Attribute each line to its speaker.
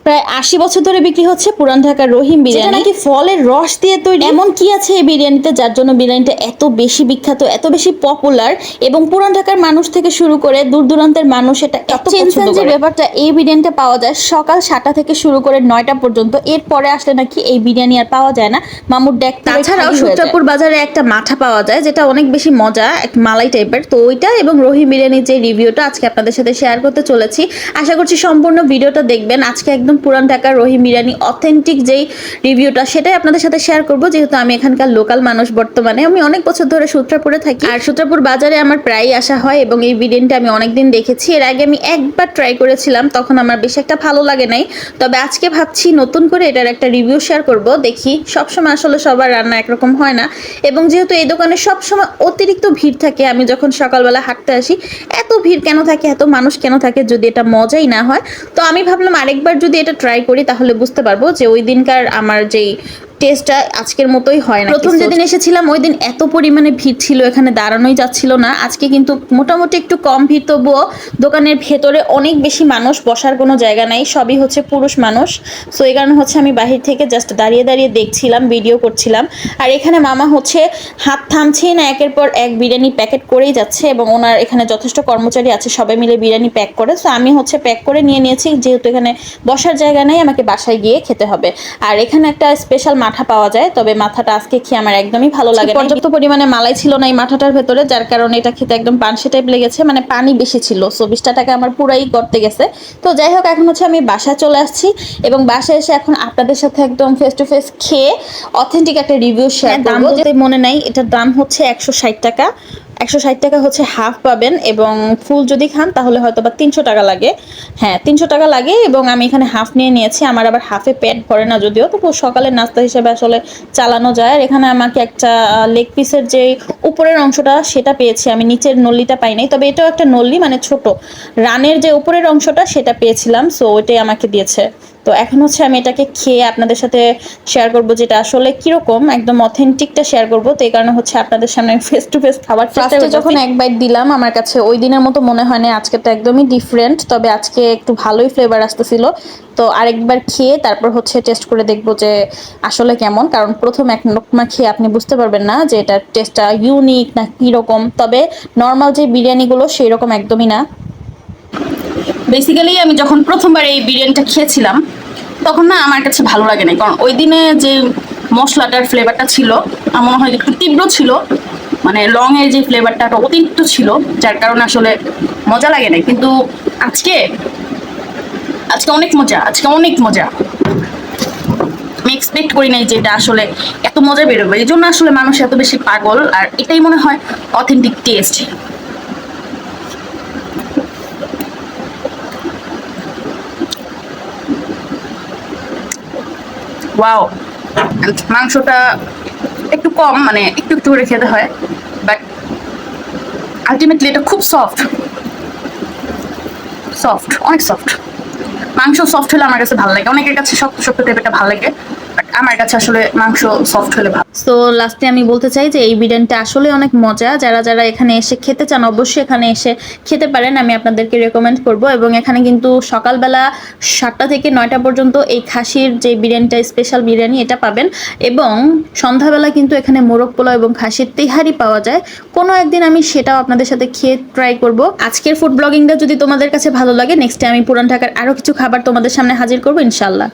Speaker 1: প্রায় ৮০ বছর ধরে বিক্রি হচ্ছে পুরান ঢাকার রহিম বিরিয়ানি, নাকি ফলের রস দিয়ে তৈরি। এমন কি আছে এই বিরিয়ানিতে যার জন্য বিরিয়ানিটা এত বেশি বিখ্যাত, এত বেশি পপুলার, এবং পুরান ঢাকার মানুষ থেকে শুরু করে দূর দূরান্তের মানুষ এটা এত পছন্দ করে। ব্যাপারটা এই বিরিয়ানিটা পাওয়া যায় সকাল ৭টা থেকে শুরু করে ৯টা পর্যন্ত। এরপরে আসলে নাকি এই বিরিয়ানি আর পাওয়া যায় না, মামুর ডেক। তাছাড়াও সূত্রাপুর বাজারে একটা মাঠা পাওয়া যায় যেটা অনেক বেশি মজা, এক মালাই টাইপের। তো ওইটা এবং রহিম বিরিয়ানির যে রিভিউটা আজকে আপনাদের সাথে শেয়ার করতে চলেছি। আশা করছি সম্পূর্ণ ভিডিওটা দেখবেন। আজকে একদম পুরান ঢাকার রহিম বিরিয়ানি অথেন্টিক যেই রিভিউটা সেটাই আপনাদের সাথে শেয়ার করব, যেহেতু আমি এখানকার লোকাল মানুষ। বর্তমানে আমি অনেক বছর ধরে সূত্রাপুরে থাকি, আর সূত্রাপুর বাজারে আমার প্রায়ই আসা হয় এবং এই বিরিয়ানিটা আমি অনেকদিন দেখেছি। এর আগে আমি একবার ট্রাই করেছিলাম, তখন আমার বেশ একটা ভালো লাগে নাই। তবে আজকে ভাবছি নতুন করে এটার একটা রিভিউ শেয়ার করব। দেখি, সবসময় আসলে সবার রান্না একরকম হয় না, এবং যেহেতু এই দোকানে সবসময় অতিরিক্ত ভিড় থাকে, আমি যখন সকালবেলা হাঁটতে আসি এত ভিড় কেন থাকে, এত মানুষ কেন থাকে, যদি এটা মজাই না হয়। তো আমি ভাবলাম আরেকবার যদি এটা ট্রাই করি তাহলে বুঝতে পারবো যে ওই দিনকার আমার যেই টেস্টটা আজকের মতোই হয় না। প্রথম যেদিন এসেছিলাম ওই দিন এত পরিমাণে ভিড় ছিল, এখানে দাঁড়ানোই যাচ্ছিল না। আজকে কিন্তু মোটামুটি একটু কম ভিড়, তবুও দোকানের ভেতরে অনেক বেশি মানুষ, বসার কোনো জায়গা নাই, সবই হচ্ছে পুরুষ মানুষ। সো এই কারণে হচ্ছে আমি বাহির থেকে জাস্ট দাঁড়িয়ে দাঁড়িয়ে দেখছিলাম, ভিডিও করছিলাম। আর এখানে মামা হচ্ছে হাত থামছেই না, একের পর এক বিরিয়ানি প্যাকেট করেই যাচ্ছে, এবং ওনার এখানে যথেষ্ট কর্মচারী আছে, সবাই মিলে বিরিয়ানি প্যাক করে। সো আমি হচ্ছে প্যাক করে নিয়ে নিয়েছি, যেহেতু এখানে বসার জায়গা নেই, আমাকে বাসায় গিয়ে খেতে হবে। আর এখানে একটা স্পেশাল মাঠা পাওয়া যায়, তবে মাথাটা আজকে খেয়ে আমার একদমই ভালো লাগে না। পর্যাপ্ত পরিমাণে মালাই ছিল না এই মাথাটার ভেতরে, যার কারণে এটা খেতে একদম পানসে টাইপ লেগেছে, মানে পানি বেশি ছিল। সো 20টা টাকা আমার পুরাই করতে গেছে। তো যাই হোক, এখন হচ্ছে আমি বাসায় চলে আসছি, এবং বাসায় এসে এখন আপনাদের সাথে একদম ফেস টু ফেস খেয়ে অথেন্টিক একটা রিভিউ শেয়ার করব। যেটা মনে নাই, এটার দাম হচ্ছে 160 টাকা। 160 টাকা হচ্ছে হাফ পাবেন, এবং ফুল যদি খান তাহলে হয়তো বা 300 টাকা লাগে। হ্যাঁ, 300 টাকা লাগে, এবং আমি এখানে হাফ নিয়ে নিয়েছি। আমার আবার হাফে পেট ভরে না যদিও, তবু সকালের নাস্তা হিসেবে আসলে চালানো যায়। আর এখানে আমাকে একটা লেগ পিসের যে উপরের অংশটা সেটা পেয়েছি, আমি নিচের নল্লিটা পাই নাই। তবে এটাও একটা নল্লি, মানে ছোট রানের যে উপরের অংশটা সেটা পেয়েছিলাম। সো ওইটাই আমাকে দিয়েছে। তো এখন হচ্ছে আমি এটাকে খেয়ে আপনাদের সাথে শেয়ার করব, যেটা আসলে কিরকম, একদম অথেন্টিকটা শেয়ার করব। তো এই কারণে হচ্ছে আপনাদের সামনে ফেস টু ফেস খাবার ফার্স্টে যখন এক বাইট দিলাম, আমার কাছে ওই দিনের মতো মনে হয় না, আজকে তো একদমই ডিফারেন্ট। তবে আজকে একটু ভালোই ফ্লেভার আসতেছিল। তো আরেকবার খেয়ে তারপর হচ্ছে টেস্ট করে দেখবো যে আসলে কেমন, কারণ প্রথম এক লোকমা খেয়ে আপনি বুঝতে পারবেন না যে এটার টেস্টটা ইউনিক না কীরকম। তবে নর্মাল যে বিরিয়ানিগুলো সেই রকম একদমই না। বেসিক্যালি আমি যখন প্রথমবার এই বিরিয়ানিটা খেয়েছিলাম তখন না আমার কাছে ভালো লাগে না, কারণ ওই দিনে যে মশলাটার ফ্লেভারটা ছিল আমার মনে হয় একটু তীব্র ছিল, মানে লং এর যে ফ্লেভারটা অতিরিক্ত ছিল, যার কারণে আসলে মজা লাগে না। কিন্তু আজকে আজকে অনেক মজা, আজকে অনেক মজা। আমি এক্সপেক্ট করি নাই যে এটা আসলে এত মজা বেরোবে, এই জন্য আসলে মানুষ এত বেশি পাগল, আর এটাই মনে হয় অথেন্টিক টেস্ট। ওয়াও, মাংসটা একটু কম, মানে একটু একটু করে খেতে হয়, বাট আলটিমেটলি এটা খুব সফট, সফট, অনেক সফট। মাংস সফট হলে আমার কাছে ভালো লাগে, অনেকের কাছে শক্ত শক্ত টাইপেরটা ভালো লাগে, বাট আমার কাছে আসলে মাংস সফট হলে ভালো। তো লাস্টে আমি বলতে চাই যে এই বিরিয়ানিটা আসলে অনেক মজা। যারা যারা এখানে এসে খেতে চান অবশ্যই এখানে এসে খেতে পারেন, আমি আপনাদেরকে রেকমেন্ড করব। এবং এখানে কিন্তু সকালবেলা 7টা থেকে 9টা পর্যন্ত এই খাসির যে বিরিয়ানিটা, স্পেশাল বিরিয়ানি, এটা পাবেন। এবং সন্ধ্যাবেলা কিন্তু এখানে মোরগ পোলাও এবং খাসির তেহারি পাওয়া যায়। কোনো একদিন আমি সেটাও আপনাদের সাথে খেয়ে ট্রাই করব। আজকের ফুড ব্লগিংটা যদি তোমাদের কাছে ভালো লাগে, নেক্সটে আমি পুরান ঢাকার আরও কিছু খাবার তোমাদের সামনে হাজির করবো ইনশাল্লাহ।